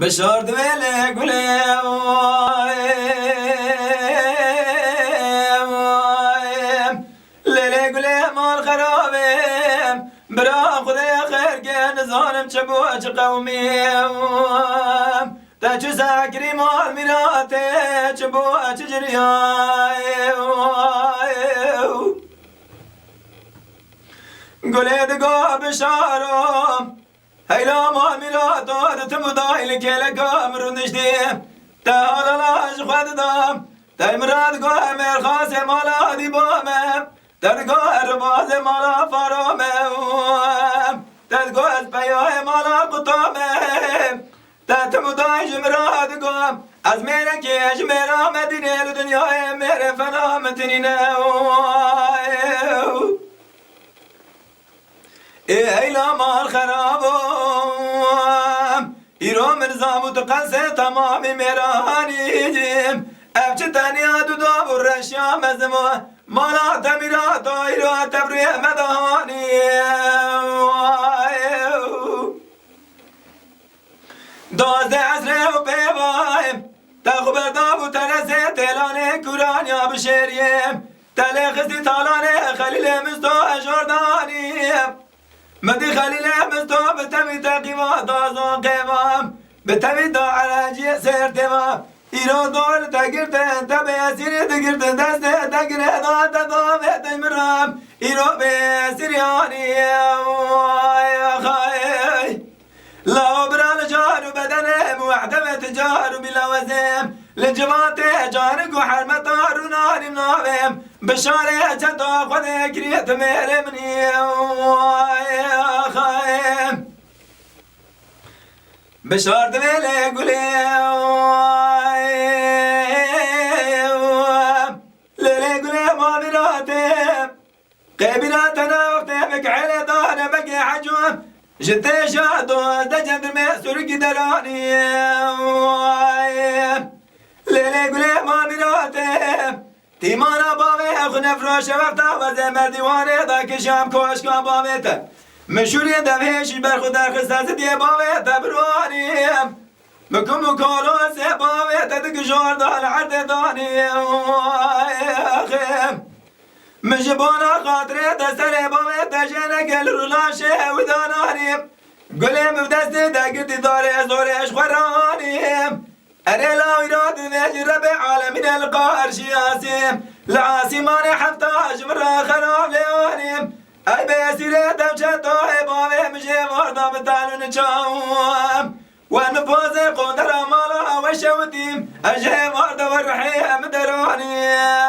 بشارد ویله گله لیله گله مال خرابه برا خدای خیر که نزانم چه بو چه قومی تا چو ساکری مال میراته چه بو چه جریای گله دگاه بشارم هیلا مال میراته دتم دایل که لکام رندشتیم تا آلاش خود دام تا مراد گاه مرخاص مالا دی بامم تدگاه رباز مالا فرامم تدگاه از پیاه مالا قطامم تتم دای جمراد گام از میره که جمرا مدینه لدنیای میره فنا متنینه ایلا مال خرابم ایرو مرزام و تقنسه تمامی میرانیدیم افچه تنیا دو دو برشیا مزمو مالا تمیرات و ایرو تبریه مدهانی دازده عصره و پیوایم تا خبرداب و ترسه تلانه کورانیا بشیریم تله خستی تالانه خلیل مستو اجردانیم مدی خلیل مستو بتمی تقیما دازون قیمام بتمی دا عراجی سرتمام ایرو دول تگرتن تبی اسیری تگرتن دسته تگره داتا دومه تیمرام ایرو به سریانی خواهی لا برا لجار بدنه موحدمة جار بلا وزم لجوات جارك وحرمتار ونار مناوم بشارة جتا خود كريت ميرمني خايم بشار دميلي قولي ليلي قولي ما مراتم قبلاتنا وقتك على دانا بقي حجوم جتي شادو دجن المسور قدراني ليلي قولي ما بيروتي تيمانا بامي اخو فروش وقتا وزمر ديواني داك شام كوشكا باميتا مشوري دمهش برخو در خستاز دي باميتا برواني مكم مكولو سي باميتا دك جوردان العرد داني اخيم مجبونا خاطري دستري بامي تجينا قل رولاشه ودانانيم قليم بدستي دقرتي داري زوري اشخورانيم أنا لا يراد ذي ربع عالمين القاهر شياسيم العاصمان حفتاج مرة خراب ليونيم أي بيسيري دمشتو بامي مجي مرضى بتالون جاوم ونفوزي قدر مالا وشوتيم أجي مرضى والرحيم درانيم